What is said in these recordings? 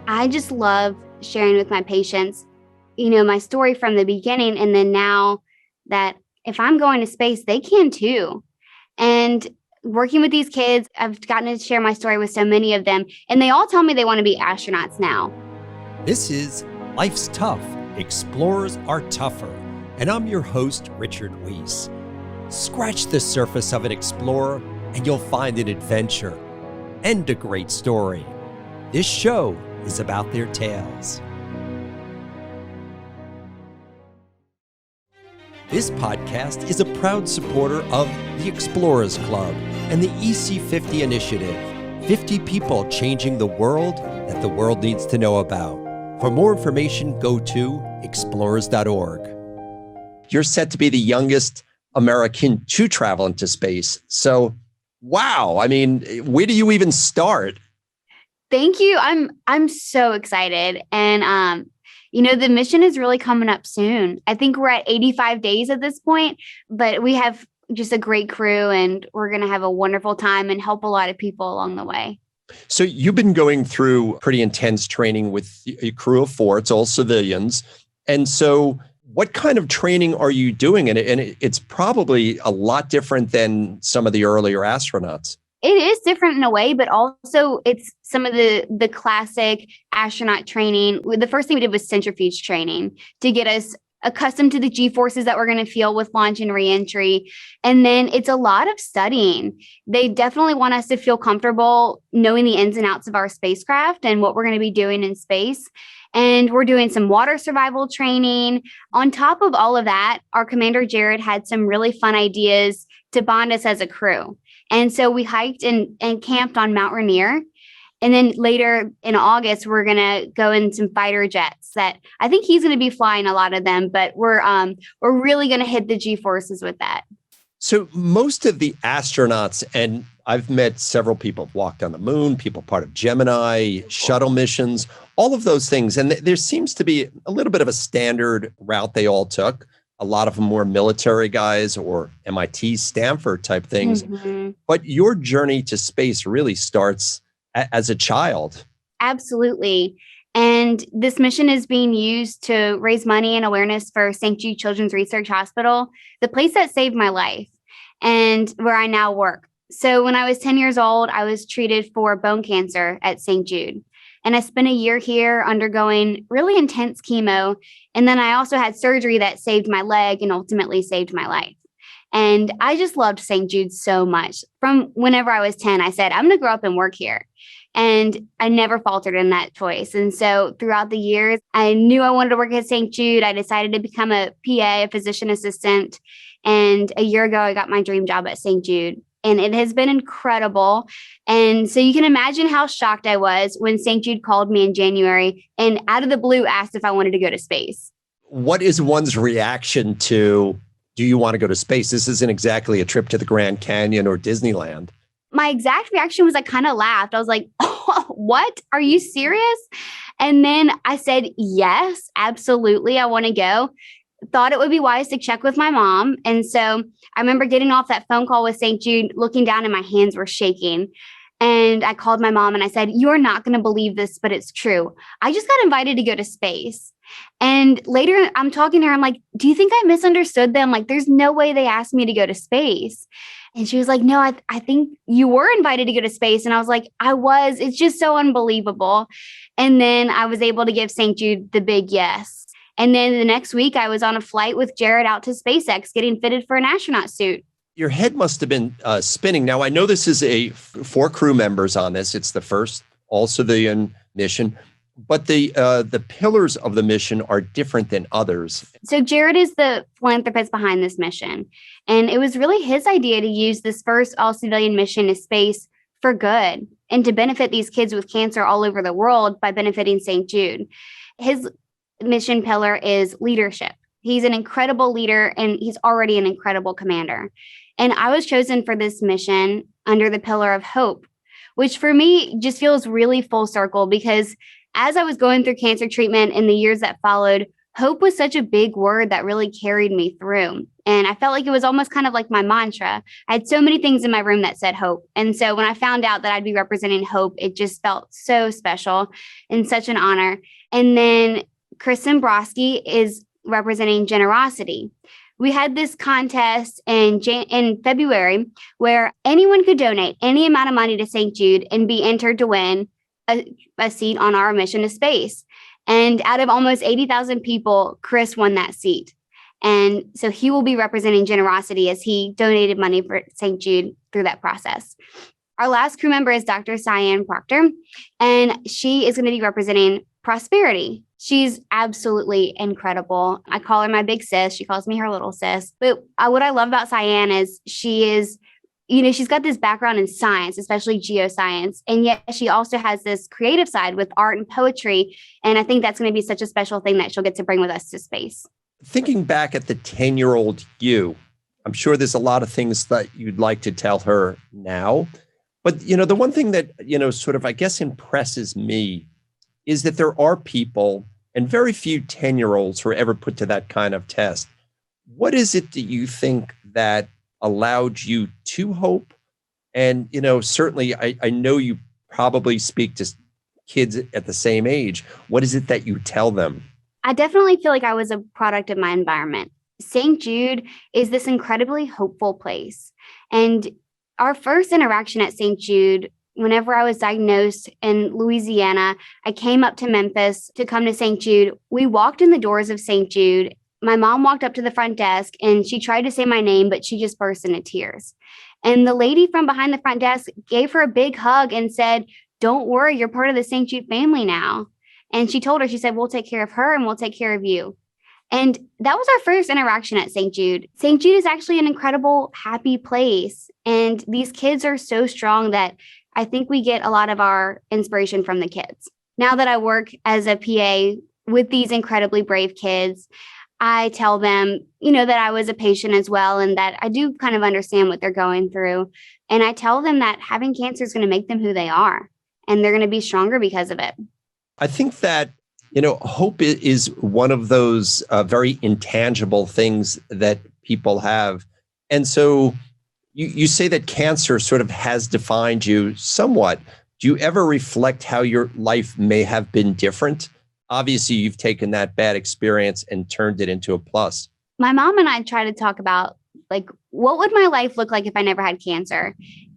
I just love sharing with my patients, my story from the beginning. And then now that if I'm going to space, they can too. And working with these kids, I've gotten to share my story with so many of them, and they all tell me they want to be astronauts now. This is Life's Tough, Explorers Are Tougher, and I'm your host, Richard Wiese. Scratch the surface of an explorer and you'll find an adventure and a great story. This show is about their tales. This podcast is a proud supporter of the Explorers Club and the EC50 Initiative, 50 people changing the world that the world needs to know about. For more information, go to explorers.org. You're set to be the youngest American to travel into space. So, wow. I mean, where do you even start? Thank you. I'm so excited. And the mission is really coming up soon. I think we're at 85 days at this point, but we have just a great crew and we're going to have a wonderful time and help a lot of people along the way. So you've been going through pretty intense training with a crew of 4. It's all civilians. And so what kind of training are you doing? And it's probably a lot different than some of the earlier astronauts. It is different in a way, but also it's some of the classic astronaut training. The first thing we did was centrifuge training to get us accustomed to the G-forces that we're going to feel with launch and reentry. And then it's a lot of studying. They definitely want us to feel comfortable knowing the ins and outs of our spacecraft and what we're going to be doing in space. And we're doing some water survival training. On top of all of that, our commander, Jared, had some really fun ideas to bond us as a crew. And so we hiked and camped on Mount Rainier. And then later in August, we're going to go in some fighter jets that I think he's going to be flying a lot of them, but we're really going to hit the G-forces with that. So most of the astronauts, and I've met several people who've walked on the moon, people part of Gemini, shuttle missions, all of those things. And there seems to be a little bit of a standard route they all took. A lot of them were military guys or MIT, Stanford type things. Mm-hmm. But your journey to space really starts as a child. Absolutely. And this mission is being used to raise money and awareness for St. Jude Children's Research Hospital, the place that saved my life and where I now work. So when I was 10 years old, I was treated for bone cancer at St. Jude. And I spent a year here undergoing really intense chemo. And then I also had surgery that saved my leg and ultimately saved my life. And I just loved St. Jude so much. From whenever I was 10, I said, I'm going to grow up and work here. And I never faltered in that choice. And so throughout the years, I knew I wanted to work at St. Jude. I decided to become a PA, a physician assistant. And a year ago, I got my dream job at St. Jude. And it has been incredible. And so you can imagine how shocked I was when St. Jude called me in January and out of the blue asked if I wanted to go to space. What is one's reaction to, do you want to go to space? This isn't exactly a trip to the Grand Canyon or Disneyland. My exact reaction was I kind of laughed. I was like, oh, what? Are you serious? And then I said, yes, absolutely. I want to go. Thought it would be wise to check with my mom. And so I remember getting off that phone call with St. Jude, looking down and my hands were shaking. And I called my mom and I said, you're not going to believe this, but it's true. I just got invited to go to space. And later I'm talking to her. I'm like, do you think I misunderstood them? Like, there's no way they asked me to go to space. And she was like, no, I think you were invited to go to space. And I was like, I was. It's just so unbelievable. And then I was able to give St. Jude the big yes. And then the next week, I was on a flight with Jared out to SpaceX getting fitted for an astronaut suit. Your head must have been spinning. Now, I know this is 4 crew members on this. It's the first all-civilian mission. But the pillars of the mission are different than others. So Jared is the philanthropist behind this mission. And it was really his idea to use this first all-civilian mission to space for good and to benefit these kids with cancer all over the world by benefiting St. Jude. His mission pillar is leadership. He's an incredible leader and he's already an incredible commander. And I was chosen for this mission under the pillar of hope, which for me just feels really full circle because as I was going through cancer treatment in the years that followed, hope was such a big word that really carried me through. And I felt like it was almost kind of like my mantra. I had so many things in my room that said hope. And so when I found out that I'd be representing hope, it just felt so special and such an honor. And then Kristen Broski is representing generosity. We had this contest in February where anyone could donate any amount of money to St. Jude and be entered to win a seat on our mission to space. And out of almost 80,000 people, Chris won that seat. And so he will be representing generosity as he donated money for St. Jude through that process. Our last crew member is Dr. Cyan Proctor, and she is going to be representing prosperity. She's absolutely incredible. I call her my big sis. She calls me her little sis. But what I love about Cyan is she's got this background in science, especially geoscience. And yet she also has this creative side with art and poetry. And I think that's going to be such a special thing that she'll get to bring with us to space. Thinking back at the 10-year-old you, I'm sure there's a lot of things that you'd like to tell her now. But, the one thing that, sort of, I guess, impresses me is that there are people, and very few 10-year-olds who are ever put to that kind of test. What is it that you think that allowed you to hope? And, certainly I know you probably speak to kids at the same age. What is it that you tell them? I definitely feel like I was a product of my environment. St. Jude is this incredibly hopeful place. And our first interaction at St. Jude, whenever I was diagnosed in Louisiana, I came up to Memphis to come to St. Jude. We walked in the doors of St. Jude. My mom walked up to the front desk and she tried to say my name, but she just burst into tears. And the lady from behind the front desk gave her a big hug and said, "Don't worry, you're part of the St. Jude family now." And she told her, she said, "We'll take care of her and we'll take care of you." And that was our first interaction at St. Jude. St. Jude is actually an incredible, happy place. And these kids are so strong that I think we get a lot of our inspiration from the kids. Now that I work as a PA with these incredibly brave kids, I tell them, that I was a patient as well and that I do kind of understand what they're going through. And I tell them that having cancer is going to make them who they are and they're going to be stronger because of it. I think that, hope is one of those very intangible things that people have. And so you say that cancer sort of has defined you somewhat. Do you ever reflect how your life may have been different? Obviously, you've taken that bad experience and turned it into a plus. My mom and I try to talk about, what would my life look like if I never had cancer?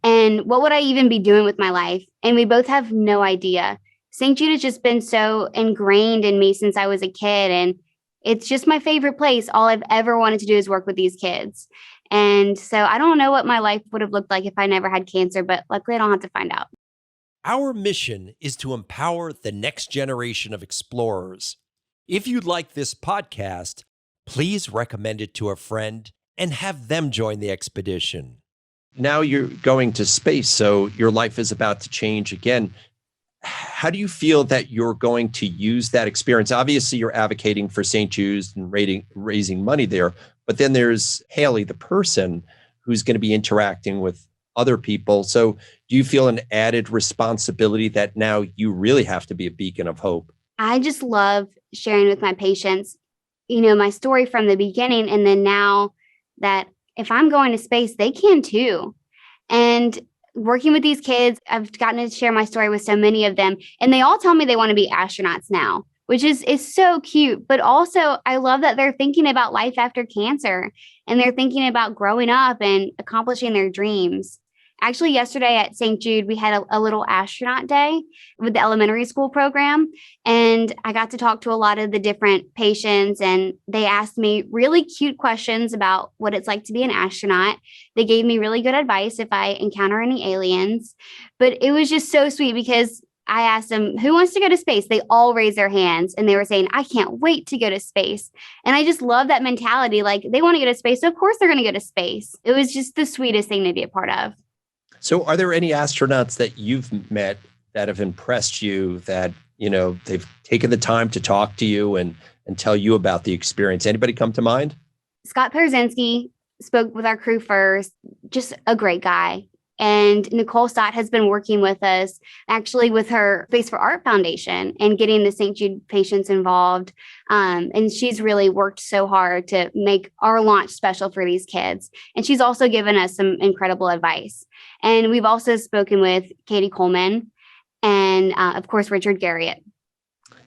And what would I even be doing with my life? And we both have no idea. St. Jude has just been so ingrained in me since I was a kid. And it's just my favorite place. All I've ever wanted to do is work with these kids. And so I don't know what my life would have looked like if I never had cancer, but luckily I don't have to find out. Our mission is to empower the next generation of explorers. If you like this podcast, please recommend it to a friend and have them join the expedition. Now you're going to space, so your life is about to change again. How do you feel that you're going to use that experience? Obviously, you're advocating for St. Jude's and raising money there, but then there's Hayley, the person who's going to be interacting with other people. So do you feel an added responsibility that now you really have to be a beacon of hope? I just love sharing with my patients, my story from the beginning. And then now that if I'm going to space, they can too. And working with these kids, I've gotten to share my story with so many of them, and they all tell me they want to be astronauts now, which is so cute. But also, I love that they're thinking about life after cancer, and they're thinking about growing up and accomplishing their dreams. Actually, yesterday at St. Jude, we had a little astronaut day with the elementary school program. And I got to talk to a lot of the different patients, and they asked me really cute questions about what it's like to be an astronaut. They gave me really good advice if I encounter any aliens. But it was just so sweet because I asked them, who wants to go to space? They all raised their hands and they were saying, I can't wait to go to space. And I just love that mentality. Like, they want to go to space, so of course they're going to go to space. It was just the sweetest thing to be a part of. So are there any astronauts that you've met that have impressed you, that, they've taken the time to talk to you and tell you about the experience? Anybody come to mind? Scott Perzinski spoke with our crew first, just a great guy. And Nicole Stott has been working with us actually with her Space for Art Foundation and getting the St. Jude patients involved. And she's really worked so hard to make our launch special for these kids. And she's also given us some incredible advice. And we've also spoken with Katie Coleman and, of course, Richard Garriott.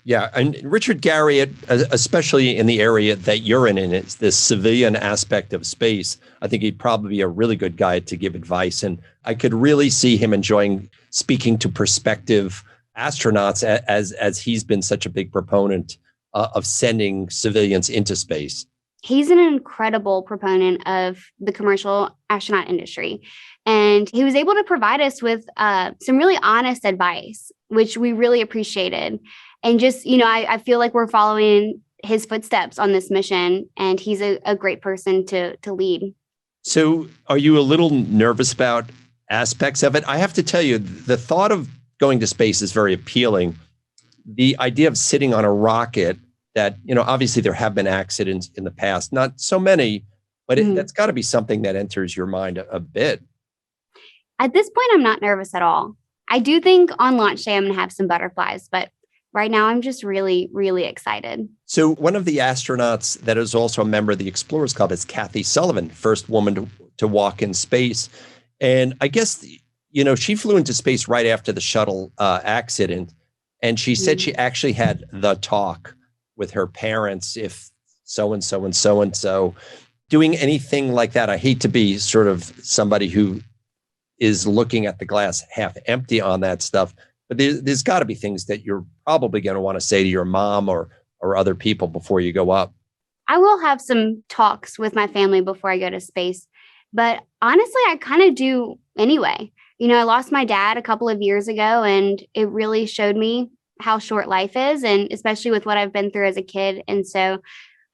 Yeah, and Richard Garriott, especially in the area that you're in it's the civilian aspect of space, I think he'd probably be a really good guy to give advice. And I could really see him enjoying speaking to prospective astronauts as he's been such a big proponent of sending civilians into space. He's an incredible proponent of the commercial astronaut industry. And he was able to provide us with some really honest advice, which we really appreciated. And just, I feel like we're following his footsteps on this mission, and he's a great person to lead. So are you a little nervous about aspects of it? I have to tell you, the thought of going to space is very appealing. The idea of sitting on a rocket that, obviously there have been accidents in the past, not so many, but that's got to be something that enters your mind a bit. At this point, I'm not nervous at all. I do think on launch day, I'm going to have some butterflies, but right now I'm just really, really excited. So one of the astronauts that is also a member of the Explorers Club is Kathy Sullivan, first woman to walk in space. And I guess, she flew into space right after the shuttle accident. And she said she actually had the talk with her parents, if so-and-so and so-and-so. Doing anything like that, I hate to be sort of somebody who is looking at the glass half empty on that stuff, but there's got to be things that you're probably going to want to say to your mom or other people before you go up. I will have some talks with my family before I go to space, but honestly, I kind of do anyway. I lost my dad a couple of years ago, and it really showed me how short life is, and especially with what I've been through as a kid. And so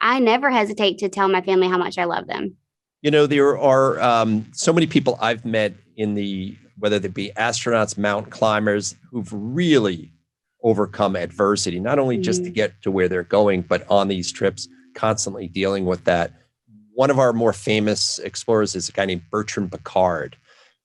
I never hesitate to tell my family how much I love them. There are so many people I've met whether they be astronauts, mountain climbers, who've really overcome adversity, not only just to get to where they're going, but on these trips, constantly dealing with that. One of our more famous explorers is a guy named Bertrand Piccard.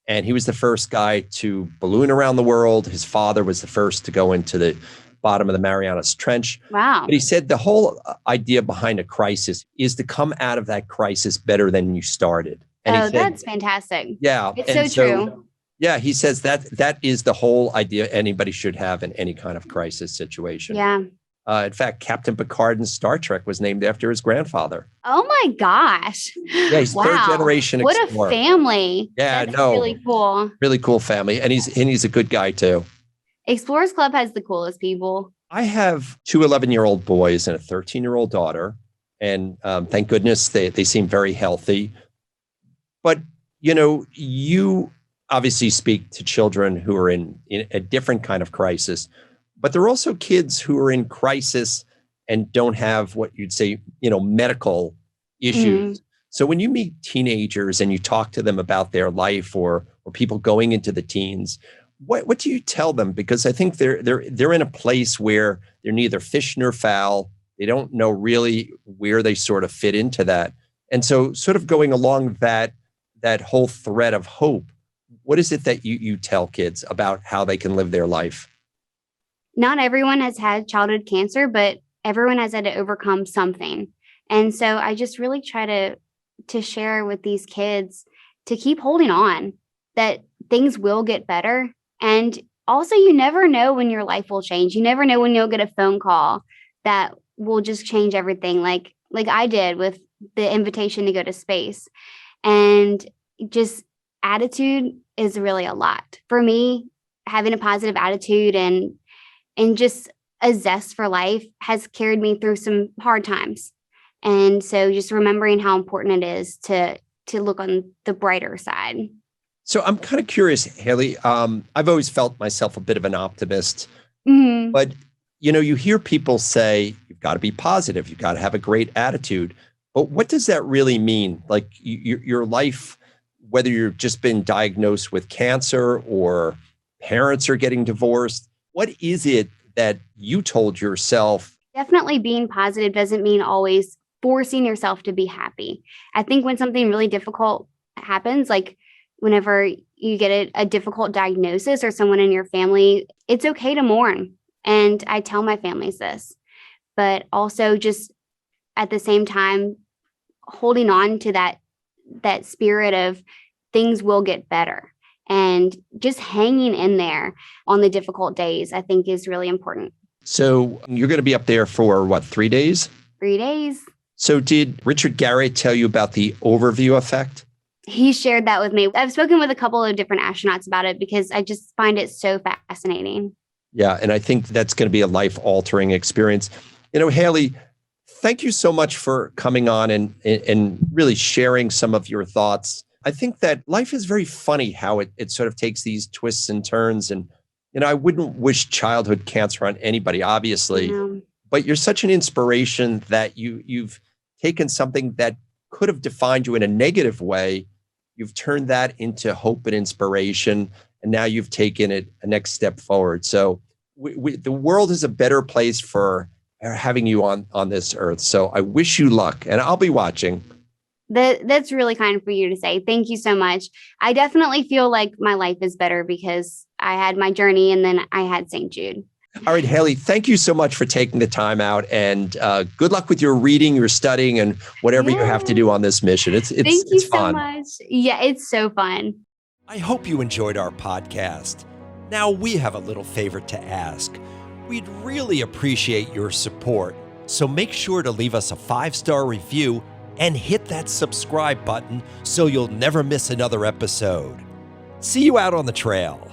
And he was the first guy to balloon around the world. His father was the first to go into the bottom of the Marianas Trench. Wow. But he said the whole idea behind a crisis is to come out of that crisis better than you started. And that's fantastic. Yeah. It's so true. Yeah, he says that is the whole idea anybody should have in any kind of crisis situation. Yeah. In fact, Captain Picard in Star Trek was named after his grandfather. Oh my gosh. Yeah, he's third generation explorer. What a family. Yeah, that's really cool. Really cool family. And he's a good guy too. Explorers Club has the coolest people. I have two 11-year-old boys and a 13-year-old daughter. And thank goodness they seem very healthy. But, you obviously speak to children who are in a different kind of crisis, but there are also kids who are in crisis and don't have what you'd say, medical issues. So when you meet teenagers and you talk to them about their life or people going into the teens, what do you tell them? Because I think they're in a place where they're neither fish nor fowl. They don't know really where they sort of fit into that. And so sort of going along that whole thread of hope, what is it that you tell kids about how they can live their life? Not everyone has had childhood cancer, but everyone has had to overcome something. And so I just really try to share with these kids to keep holding on, that things will get better. And also, you never know when your life will change. You never know when you'll get a phone call that will just change everything, like I did with the invitation to go to space. And just attitude is really a lot. For me, having a positive attitude and just a zest for life has carried me through some hard times. And so just remembering how important it is to look on the brighter side. So I'm kind of curious, Hayley. I've always felt myself a bit of an optimist, but you hear people say, you've got to be positive. You've got to have a great attitude. But what does that really mean? Like your life, whether you've just been diagnosed with cancer or parents are getting divorced, what is it that you told yourself? Definitely being positive doesn't mean always forcing yourself to be happy. I think when something really difficult happens, like whenever you get a difficult diagnosis or someone in your family, it's okay to mourn. And I tell my families this, but also just at the same time, holding on to that spirit of things will get better, and just hanging in there on the difficult days, I think is really important. So you're going to be up there for what, 3 days? 3 days. So did Richard Garriott tell you about the overview effect? He shared that with me. I've spoken with a couple of different astronauts about it because I just find it so fascinating. Yeah, and I think that's going to be a life-altering experience. Hayley, thank you so much for coming on and really sharing some of your thoughts. I think that life is very funny how it sort of takes these twists and turns. And, I wouldn't wish childhood cancer on anybody, obviously, but you're such an inspiration that you've taken something that could have defined you in a negative way. You've turned that into hope and inspiration, and now you've taken it a next step forward. So the world is a better place for having you on this earth. So I wish you luck, and I'll be watching. That's really kind for you to say. Thank you so much. I definitely feel like my life is better because I had my journey and then I had St. Jude. All right, Hayley, thank you so much for taking the time out, and good luck with your reading, your studying, and whatever you have to do on this mission. It's Thank you so fun. much. Yeah, it's so fun. I hope you enjoyed our podcast. Now we have a little favor to ask. We'd really appreciate your support, so make sure to leave us a 5-star review and hit that subscribe button so you'll never miss another episode. See you out on the trail.